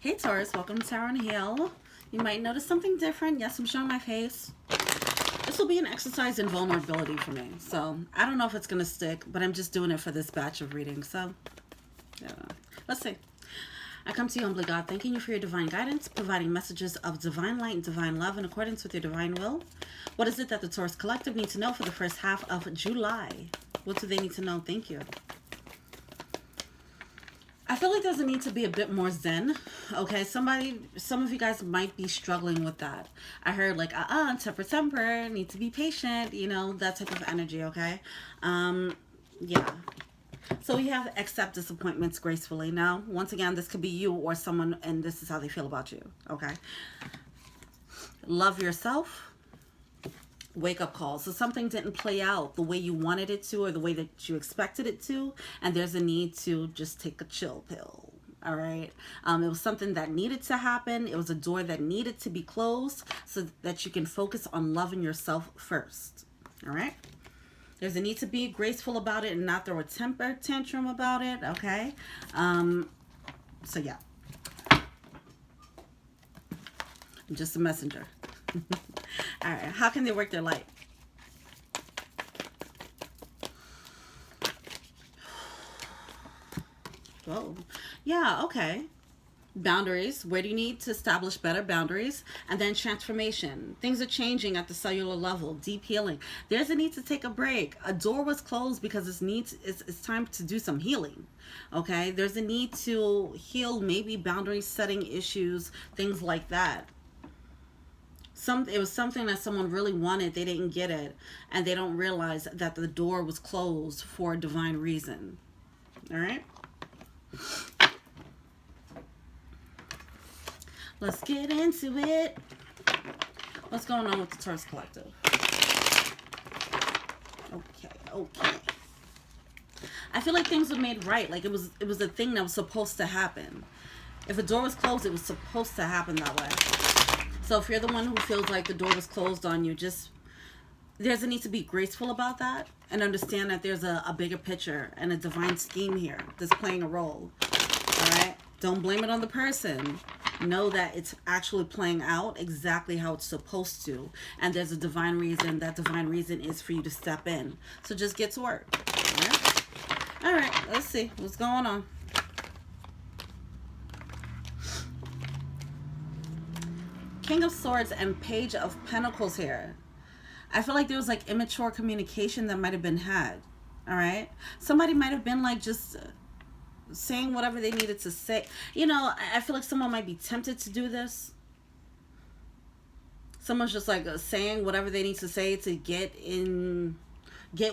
Hey Taurus, welcome to Tower and Heal. You might notice something different. Yes, I'm showing my face. This will be an exercise in vulnerability for me. So I don't know if it's going to stick, but I'm just doing it for this batch of readings. So yeah. Let's see. I come to you, humbly God, thanking you for your divine guidance, providing messages of divine light and divine love in accordance with your divine will. What is it that the Taurus Collective needs to know for the first half of July? What do they need to know? Thank you. I feel like there's a need to be a bit more zen. Okay, some of you guys might be struggling with that. I heard like, temper, need to be patient, you know, that type of energy, okay? Yeah. So we have accept disappointments gracefully. Now, once again, this could be you or someone, and this is how they feel about you, okay? Love yourself. Wake up call. So something didn't play out the way you wanted it to or the way that you expected it to, and there's a need to just take a chill pill. All right. It was something that needed to happen. It was a door that needed to be closed so that you can focus on loving yourself first. All right. There's a need to be graceful about it and not throw a temper tantrum about it. Okay. So yeah. I'm just a messenger. All right, how can they work their light? Whoa. Yeah, okay. Boundaries. Where do you need to establish better boundaries? And then transformation. Things are changing at the cellular level. Deep healing. There's a need to take a break. A door was closed because it's time to do some healing. Okay? There's a need to heal maybe boundary setting issues, things like that. It was something that someone really wanted, they didn't get it, and they don't realize that the door was closed for a divine reason. All right? Let's get into it. What's going on with the Taurus Collective? Okay. I feel like things were made right. Like it was a thing that was supposed to happen. If a door was closed, it was supposed to happen that way. So if you're the one who feels like the door was closed on you, there's a need to be graceful about that and understand that there's a bigger picture and a divine scheme here that's playing a role. All right? Don't blame it on the person. Know that it's actually playing out exactly how it's supposed to. And there's a divine reason. That divine reason is for you to step in. So just get to work. All right, let's see what's going on. King of Swords and Page of Pentacles here. I feel like there was like immature communication that might have been had. All right. Somebody might have been like just saying whatever they needed to say. You know, I feel like someone might be tempted to do this. Someone's just like saying whatever they need to say to get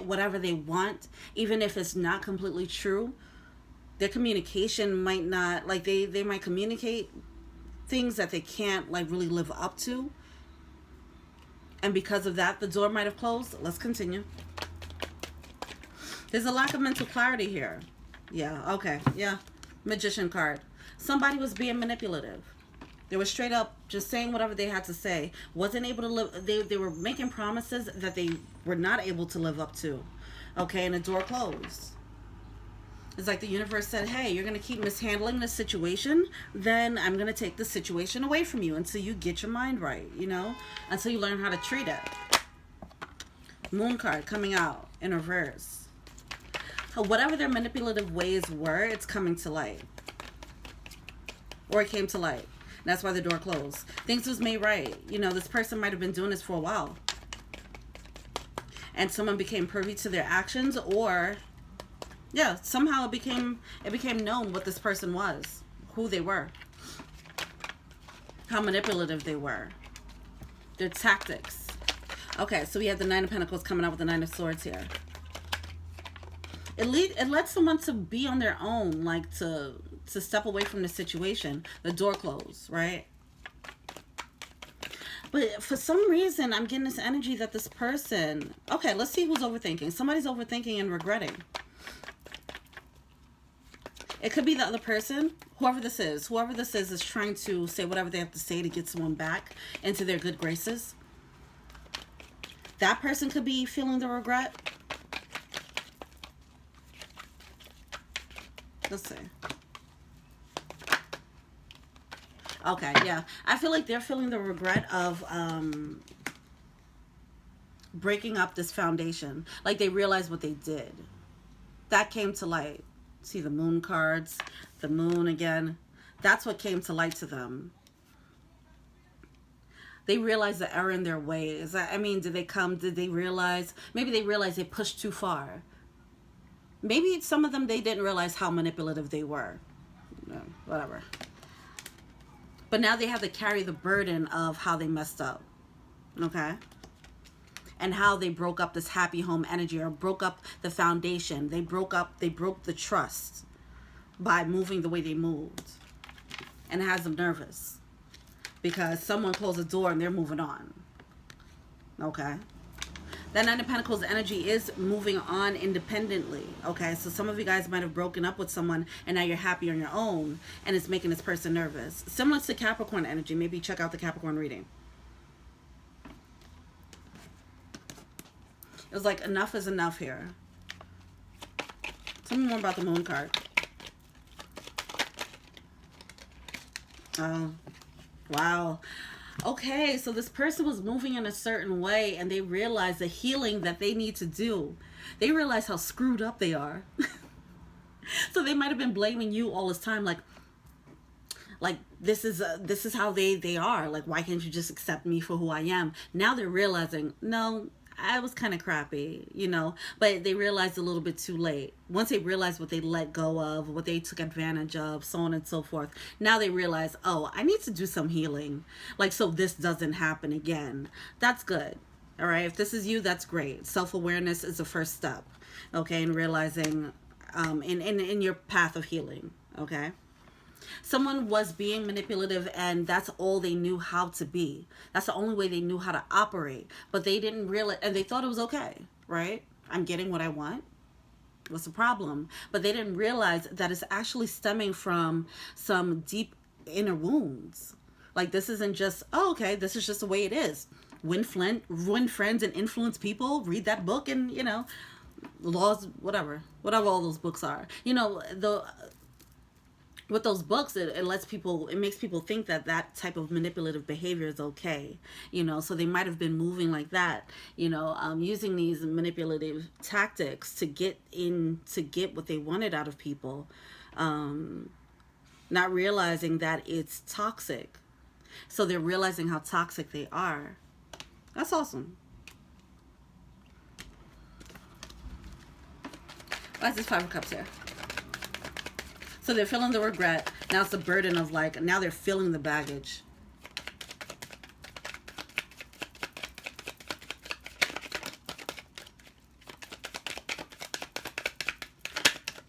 whatever they want, even if it's not completely true. Their communication might not, like they might communicate things that they can't like really live up to, and because of that the door might have closed. Let's continue. There's a lack of mental clarity here. Yeah, okay, yeah. Magician card. Somebody was being manipulative. They were straight up just saying whatever they had to say. Wasn't able to live. They were making promises that they were not able to live up to. Okay, and the door closed. It's like the universe said, hey, you're going to keep mishandling this situation, then I'm going to take the situation away from you until you get your mind right, you know, until you learn how to treat it. Moon card coming out in reverse. Whatever their manipulative ways were, it's coming to light. Or it came to light. That's why the door closed. Things was made right. You know, this person might have been doing this for a while. And someone became privy to their actions, or yeah, somehow it became known what this person was, who they were, how manipulative they were, their tactics. Okay, so we have the Nine of Pentacles coming out with the Nine of Swords here. It led someone to be on their own, like to step away from the situation. The door closed, right? But for some reason, I'm getting this energy that this person... Okay, let's see who's overthinking. Somebody's overthinking and regretting. It could be the other person. Whoever this is trying to say whatever they have to say to get someone back into their good graces. That person could be feeling the regret. Let's see. Okay, yeah. I feel like they're feeling the regret of breaking up this foundation. Like they realized what they did. That came to light. See the moon cards, the moon again. That's what came to light to them. They realized the error in their ways. I mean, did they realize, maybe they realized they pushed too far. Maybe some of them, they didn't realize how manipulative they were. Whatever. But now they have to carry the burden of how they messed up. Okay? And how they broke up this happy home energy, or broke up the foundation. They broke the trust by moving the way they moved. And it has them nervous. Because someone closed the door and they're moving on. Okay? That Nine of Pentacles energy is moving on independently. Okay? So some of you guys might have broken up with someone and now you're happy on your own. And it's making this person nervous. Similar to Capricorn energy. Maybe check out the Capricorn reading. It was like enough is enough here. Tell me more about the moon card. Oh, wow. Okay, so this person was moving in a certain way and they realized the healing that they need to do. They realize how screwed up they are. So they might have been blaming you all this time, like this is how they are. Like, why can't you just accept me for who I am? Now they're realizing, no, I was kind of crappy, you know, but they realized a little bit too late. Once they realized what they let go of, what they took advantage of, so on and so forth, now they realize, oh, I need to do some healing, like, so this doesn't happen again. That's good. All right. If this is you, that's great. Self-awareness is the first step. Okay. In realizing, in your path of healing. Okay. Someone was being manipulative and that's all they knew how to be. That's the only way they knew how to operate. But they didn't realize, and they thought it was okay, right? I'm getting what I want. What's the problem? But they didn't realize that it's actually stemming from some deep inner wounds. Like, this isn't just, oh, okay, this is just the way it is. Win friends and influence people. Read that book and, you know, laws, whatever all those books are. You know, with those books, it makes people think that type of manipulative behavior is okay, you know, so they might have been moving like that, you know, using these manipulative tactics to get what they wanted out of people, not realizing that it's toxic. So they're realizing how toxic they are. That's awesome. Why is this Five of Cups here? So they're feeling the regret. Now it's the burden of, like, now they're feeling the baggage.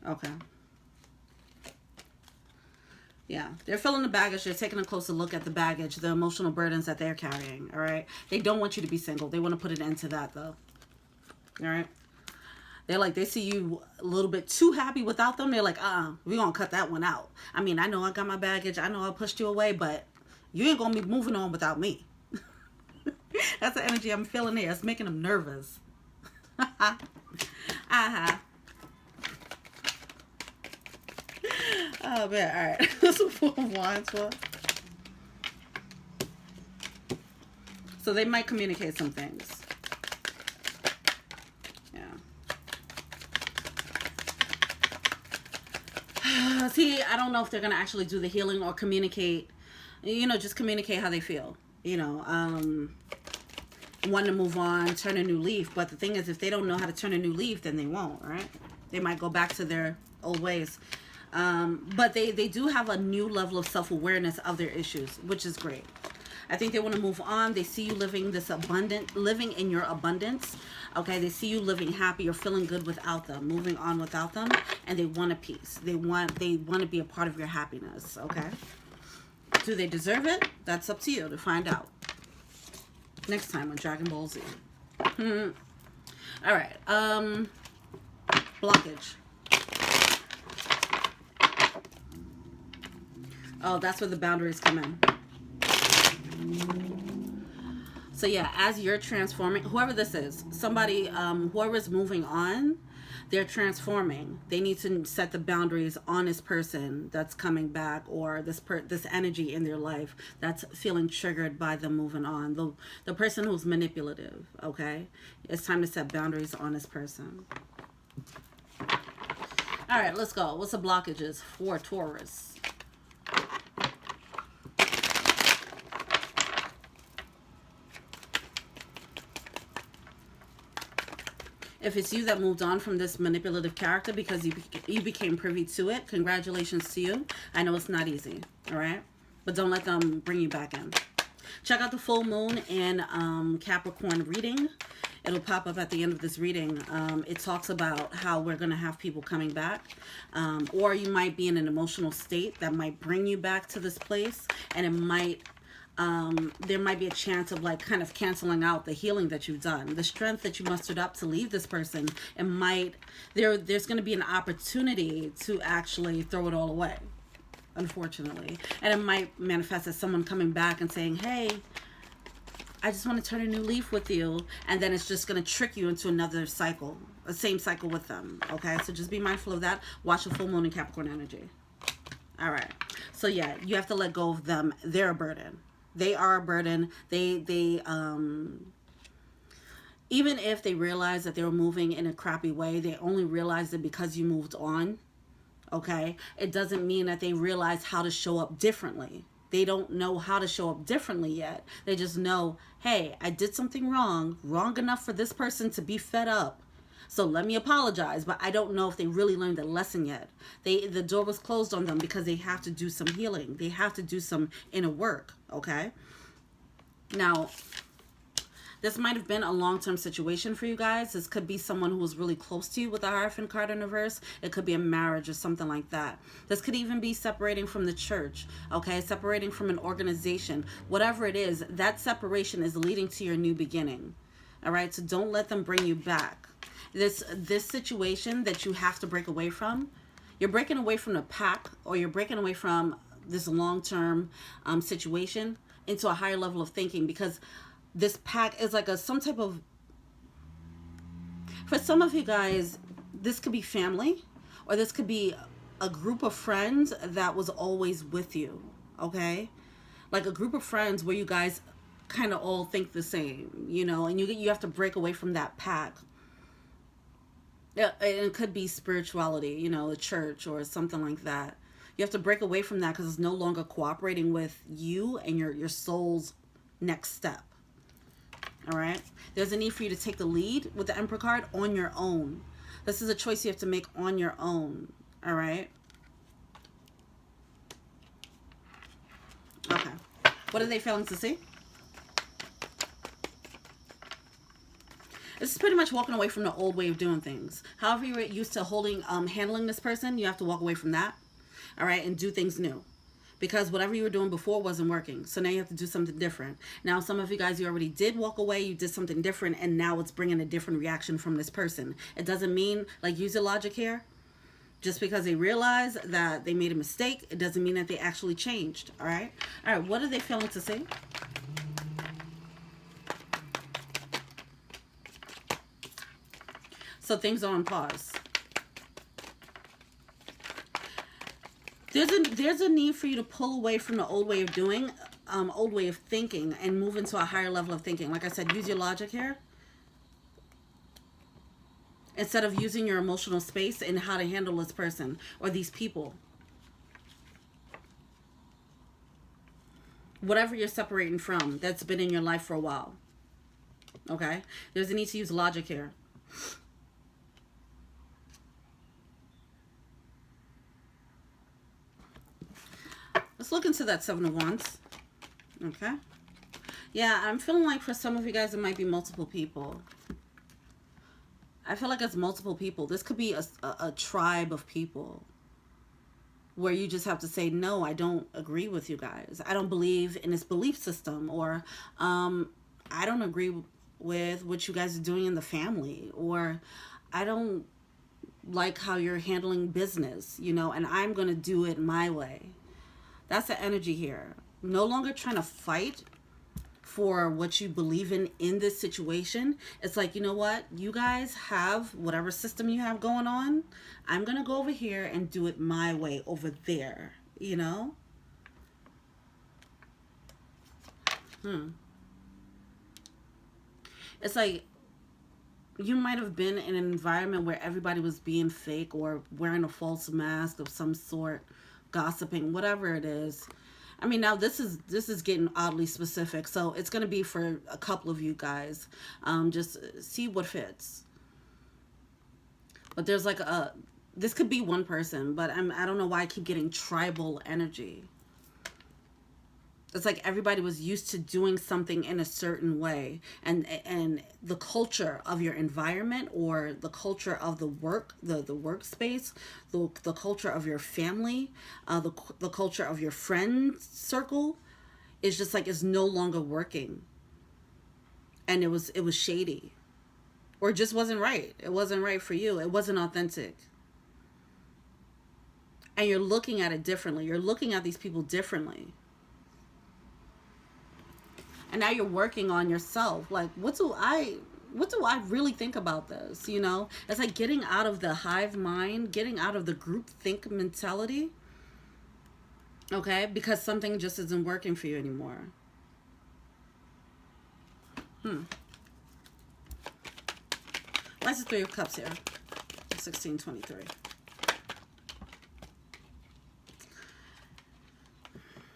Okay. Yeah, they're feeling the baggage. They're taking a closer look at the baggage, the emotional burdens that they're carrying, all right? They don't want you to be single. They want to put an end to that, though. All right? They're like, they see you a little bit too happy without them. They're like, we're going to cut that one out. I mean, I know I got my baggage. I know I pushed you away, but you ain't going to be moving on without me. That's the energy I'm feeling here. It's making them nervous. Uh-huh. Oh, man. All right. This is Four of Wands. So they might communicate some things. See, I don't know if they're going to actually do the healing or communicate, you know, just communicate how they feel, you know, want to move on, turn a new leaf. But the thing is, if they don't know how to turn a new leaf, then they won't, right? They might go back to their old ways. But they do have a new level of self-awareness of their issues, which is great. I think they want to move on. They see you living in your abundance. Okay, they see you living happy or feeling good without them, moving on without them, and they want a peace. They want to be a part of your happiness. Okay, do they deserve it? That's up to you to find out. Next time on Dragon Ball Z. All right, blockage. Oh, that's where the boundaries come in. So yeah, as you're transforming, whoever this is, somebody, whoever's moving on, They're transforming. They need to set the boundaries on this person that's coming back, or this energy in their life that's feeling triggered by them moving on. The person who's manipulative, okay? It's time to set boundaries on this person. All right, let's go. What's the blockages for Taurus? If it's you that moved on from this manipulative character because you became privy to it, congratulations to you. I know it's not easy, all right? But don't let them bring you back in. Check out the full moon and Capricorn reading. It'll pop up at the end of this reading. It talks about how we're going to have people coming back. Or you might be in an emotional state that might bring you back to this place. And it might... there might be a chance of like kind of canceling out the healing that you've done, the strength that you mustered up to leave this person. It might, there's going to be an opportunity to actually throw it all away, unfortunately. And it might manifest as someone coming back and saying, hey, I just want to turn a new leaf with you. And then it's just going to trick you into another cycle, the same cycle with them. Okay. So just be mindful of that. Watch the full moon in Capricorn energy. All right. So yeah, you have to let go of them. They're a burden. They are a burden. Even if they realize that they were moving in a crappy way, they only realized it because you moved on. Okay? It doesn't mean that they realize how to show up differently. They don't know how to show up differently yet. They just know, hey, I did something wrong enough for this person to be fed up. So let me apologize, but I don't know if they really learned the lesson yet. The door was closed on them because they have to do some healing. They have to do some inner work, okay? Now, this might have been a long-term situation for you guys. This could be someone who was really close to you with the Hierophant card in reverse. It could be a marriage or something like that. This could even be separating from the church, okay? Separating from an organization. Whatever it is, that separation is leading to your new beginning, all right? So don't let them bring you back. This situation that you have to break away from, you're breaking away from the pack, or you're breaking away from this long-term situation into a higher level of thinking, because this pack is like some type of, for some of you guys, this could be family, or this could be a group of friends that was always with you, okay? Like a group of friends where you guys kind of all think the same, you know, and you have to break away from that pack. Yeah, it could be spirituality, you know, the church or something like that. You have to break away from that because it's no longer cooperating with you and your soul's next step. All right? There's a need for you to take the lead with the Emperor card on your own. This is a choice you have to make on your own. All right? Okay. What are they failing to see? This is pretty much walking away from the old way of doing things. However you were used to handling this person, you have to walk away from that, all right, and do things new. Because whatever you were doing before wasn't working. So now you have to do something different. Now, some of you guys, you already did walk away, you did something different, and now it's bringing a different reaction from this person. It doesn't mean, like, use your logic here. Just because they realize that they made a mistake, it doesn't mean that they actually changed, all right? All right, what are they failing to see? So things are on pause. There's a need for you to pull away from the old way of doing, old way of thinking, and move into a higher level of thinking. Like I said, use your logic here instead of using your emotional space and how to handle this person or these people. Whatever you're separating from that's been in your life for a while. Okay? There's a need to use logic here. Let's look into that Seven of Wands. Okay. Yeah, I'm feeling like for some of you guys, it might be multiple people. I feel like it's multiple people. This could be a tribe of people where you just have to say, no, I don't agree with you guys. I don't believe in this belief system, or I don't agree with what you guys are doing in the family, or I don't like how you're handling business, you know, and I'm going to do it my way. That's the energy here. No longer trying to fight for what you believe in this situation. It's like, you know what? You guys have whatever system you have going on. I'm going to go over here and do it my way over there, you know? It's like you might have been in an environment where everybody was being fake or wearing a false mask of some sort, gossiping, whatever it is. I mean, now this is getting oddly specific, so it's going to be for a couple of you guys. Just see what fits. But there's like this could be one person, but I don't know why I keep getting tribal energy. It's like everybody was used to doing something in a certain way, and the culture of your environment or the culture of the workspace, the culture of your family, the culture of your friend circle is just like, is no longer working. And it was shady, or it just wasn't right. It wasn't right for you. It wasn't authentic. And you're looking at it differently. You're looking at these people differently. And now you're working on yourself. Like, what do I really think about this? You know, it's like getting out of the hive mind, getting out of the groupthink mentality. Okay, because something just isn't working for you anymore. Why's the Three of Cups here? 1623.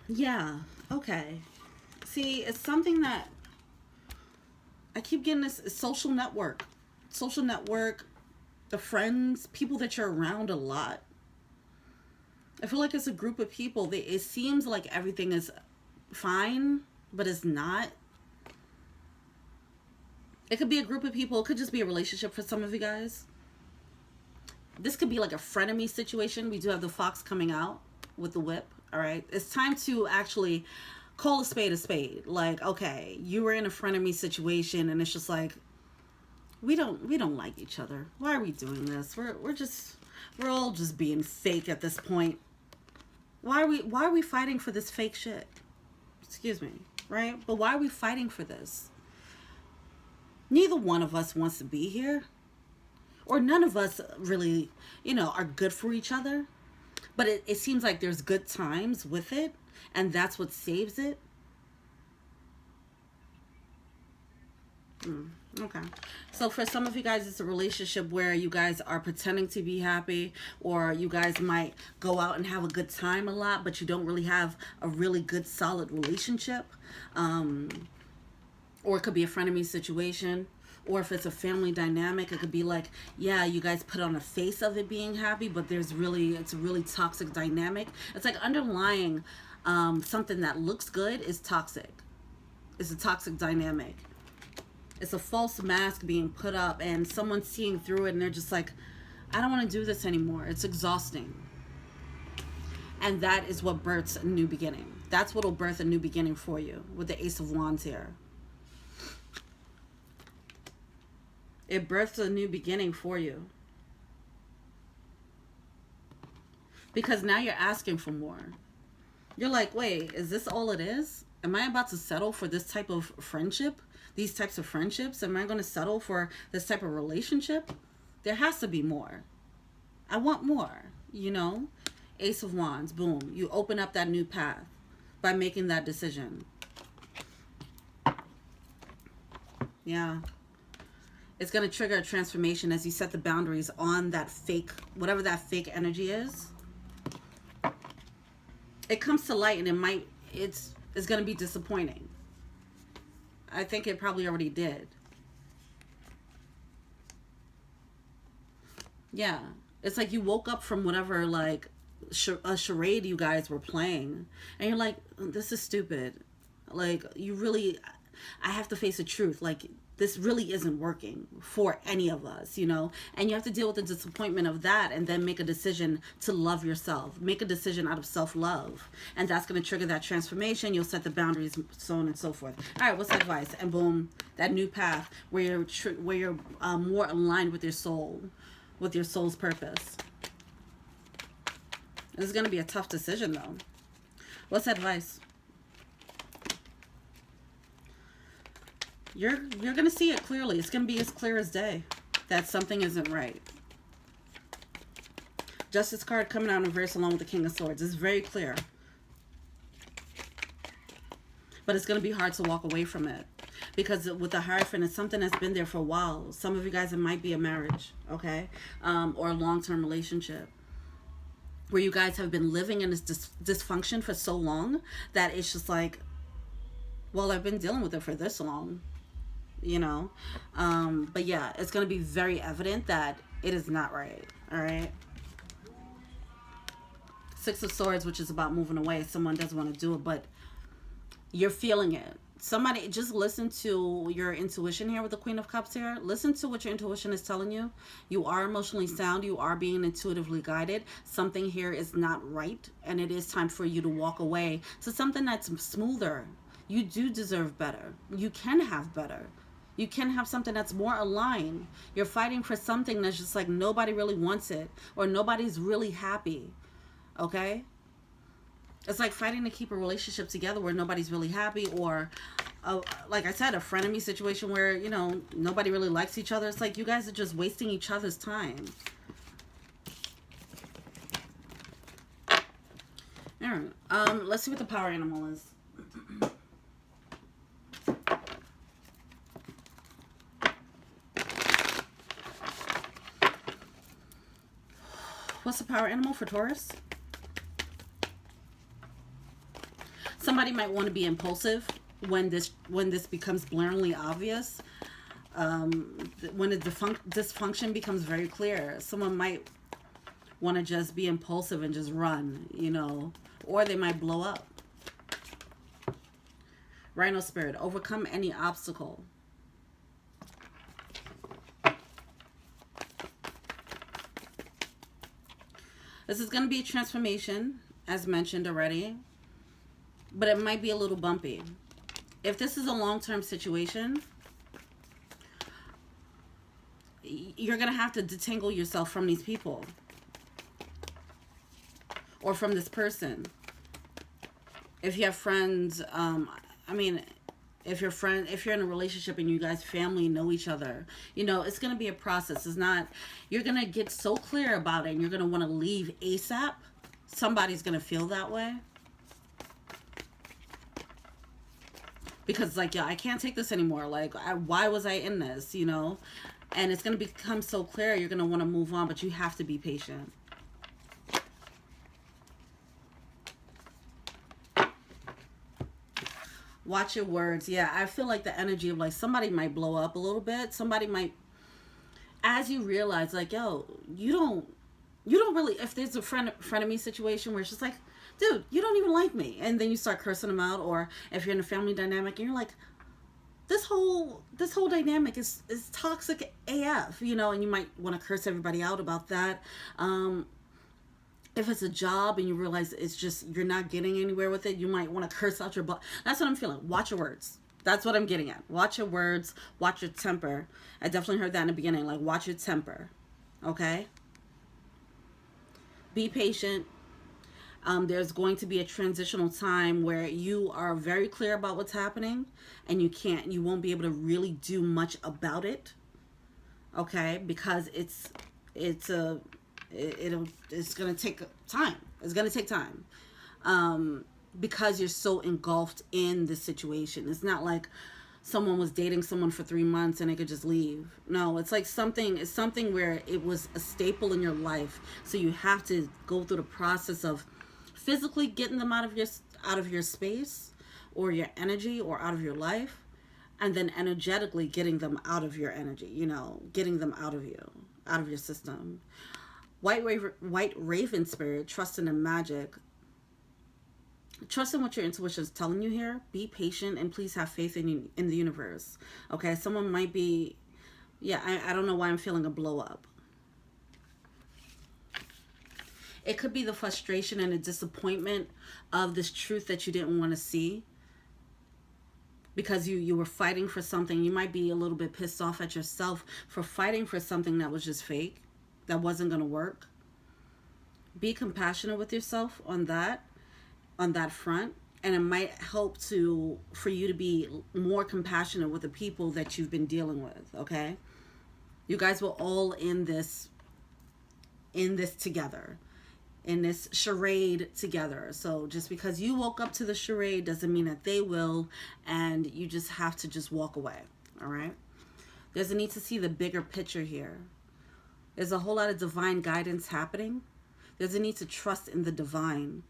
Yeah. Okay. See, it's something that I keep getting, this social network, the friends, people that you're around a lot. I feel like it's a group of people. It seems like everything is fine, but it's not. It could be a group of people. It could just be a relationship for some of you guys. This could be like a frenemy situation. We do have the fox coming out with the whip. All right. It's time to actually call a spade a spade. Like, okay, you were in a frenemy situation and it's just like, we don't like each other. Why are we doing this? We're all just being fake at this point. Why are we fighting for this fake shit? Excuse me, right? But why are we fighting for this? Neither one of us wants to be here. Or none of us really, are good for each other. But it seems like there's good times with it. And that's what saves it. Okay. So for some of you guys, it's a relationship where you guys are pretending to be happy, or you guys might go out and have a good time a lot, but you don't really have a really good, solid relationship. Or it could be a frenemy situation. Or if it's a family dynamic, it could be like, yeah, you guys put on a face of it being happy, but it's a really toxic dynamic. It's like underlying something that looks good is toxic. It's a toxic dynamic. It's a false mask being put up and someone seeing through it and they're just like, I don't want to do this anymore. It's exhausting. And that is what births a new beginning. That's what will birth a new beginning for you with the Ace of Wands here. It births a new beginning for you. Because now you're asking for more. You're like, wait, is this all it is? Am I about to settle for this type of friendship? These types of friendships? Am I going to settle for this type of relationship? There has to be more. I want more, Ace of Wands, boom. You open up that new path by making that decision. Yeah. It's going to trigger a transformation as you set the boundaries on that fake, whatever that fake energy is. It comes to light and it's going to be disappointing. I think it probably already did. Yeah. It's like you woke up from whatever, like, a charade you guys were playing. And you're like, this is stupid. Like, I have to face the truth. Like, this really isn't working for any of us, and you have to deal with the disappointment of that and then make a decision to love yourself, make a decision out of self-love, and that's going to trigger that transformation. You'll set the boundaries, so on and so forth. All right, what's the advice? And boom, that new path where you're more aligned with your soul, with your soul's purpose. This is going to be a tough decision though. What's the advice? You're gonna see it clearly. It's gonna be as clear as day that something isn't right. Justice card coming out in reverse along with the King of Swords. It's very clear. But it's going to be hard to walk away from it. Because with the Hierophant, it's something that's been there for a while. Some of you guys, it might be a marriage, okay? Or a long-term relationship. Where you guys have been living in this dysfunction for so long that it's just like, well, I've been dealing with it for this long. You know? But yeah, it's going to be very evident that it is not right. All right? Six of Swords, which is about moving away. Someone doesn't want to do it, but you're feeling it. Somebody, just listen to your intuition here with the Queen of Cups here. Listen to what your intuition is telling you. You are emotionally sound. You are being intuitively guided. Something here is not right, and it is time for you to walk away to something that's smoother. You do deserve better. You can have better. You can have something that's more aligned. You're fighting for something that's just like nobody really wants it, or nobody's really happy. Okay? It's like fighting to keep a relationship together where nobody's really happy, or like I said, a frenemy situation where, you know, nobody really likes each other. It's like you guys are just wasting each other's time. All right. Let's see what the power animal is. What's the power animal for Taurus? Somebody might want to be impulsive when this becomes blaringly obvious. When the dysfunction becomes very clear, someone might want to just be impulsive and just run, you know, or they might blow up. Rhino Spirit, overcome any obstacle. This is going to be a transformation, as mentioned already. But it might be a little bumpy. If this is a long-term situation, you're going to have to detangle yourself from these people. Or from this person. If you have friends, I mean, if you're in a relationship and you guys family know each other, you know, it's going to be a process. It's not, you're going to get so clear about it and you're going to want to leave ASAP. Somebody's going to feel that way. Because, like, yeah, I can't take this anymore. Like, why was I in this, you know? And it's going to become so clear, you're going to want to move on, but you have to be patient. Watch your words. Yeah, I feel like the energy of, like, somebody might blow up a little bit. Somebody might, as you realize, like, yo, you don't really, if there's a frenemy situation where it's just like, dude, you don't even like me. And then you start cursing them out. Or if you're in a family dynamic and you're like, this whole dynamic is toxic AF, you know, and you might want to curse everybody out about that. If it's a job and you realize it's just, you're not getting anywhere with it, you might want to curse out your boss. That's what I'm feeling. Watch your words. That's what I'm getting at. Watch your words. Watch your temper. I definitely heard that in the beginning. Like, watch your temper. Okay? Be patient. There's going to be a transitional time where you are very clear about what's happening and you won't be able to really do much about it. Okay? Because it's going to take time. It's going to take time. Because you're so engulfed in the situation. It's not like someone was dating someone for 3 months and they could just leave. No, it's like something where it was a staple in your life. So you have to go through the process of physically getting them out of your space or your energy or out of your life, and then energetically getting them out of your energy, you know, getting them out of you, out of your system. White Raven Spirit, trusting in magic. Trust in what your intuition is telling you here. Be patient and please have faith in the universe. Okay, someone might be, yeah, I don't know why I'm feeling a blow up. It could be the frustration and the disappointment of this truth that you didn't want to see. Because you were fighting for something. You might be a little bit pissed off at yourself for fighting for something that was just fake. That wasn't going to work. Be compassionate with yourself on that front. And it might help for you to be more compassionate with the people that you've been dealing with, okay? You guys were all in this together, in this charade together. So just because you woke up to the charade doesn't mean that they will, and you just have to just walk away, all right? There's a need to see the bigger picture here. There's a whole lot of divine guidance happening. There's a need to trust in the divine.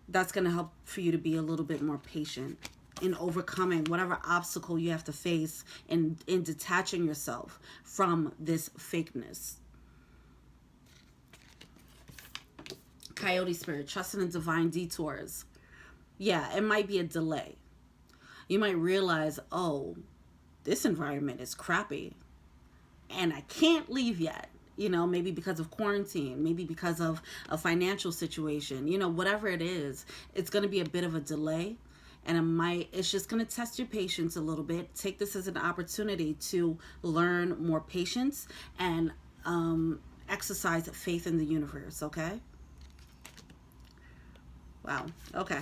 That's going to help for you to be a little bit more patient in overcoming whatever obstacle you have to face in detaching yourself from this fakeness. Coyote spirit, trusting in divine detours. Yeah, it might be a delay. You might realize, oh, this environment is crappy and I can't leave yet. You know, maybe because of quarantine, maybe because of a financial situation, you know, whatever it is, it's going to be a bit of a delay. And it's just going to test your patience a little bit. Take this as an opportunity to learn more patience and exercise faith in the universe, okay? Wow, okay.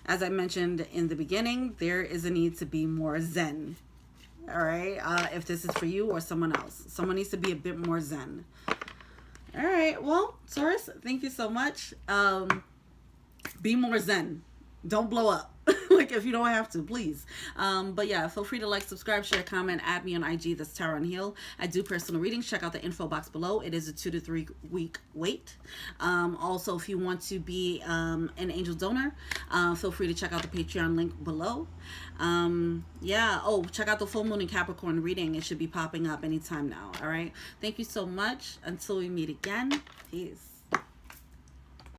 As I mentioned in the beginning, there is a need to be more zen. All right, if this is for you or someone else. Someone needs to be a bit more zen. All right, well, Taurus, thank you so much. Be more zen. Don't blow up. Like, if you don't have to, please. But yeah, feel free to like, subscribe, share, comment, add me on IG. That's Tara and Heal. I do personal readings. Check out the info box below. It is a 2 to 3 week wait. Also, if you want to be an angel donor, feel free to check out the Patreon link below. Yeah. Oh, check out the full moon in Capricorn reading. It should be popping up anytime now. All right. Thank you so much. Until we meet again. Peace.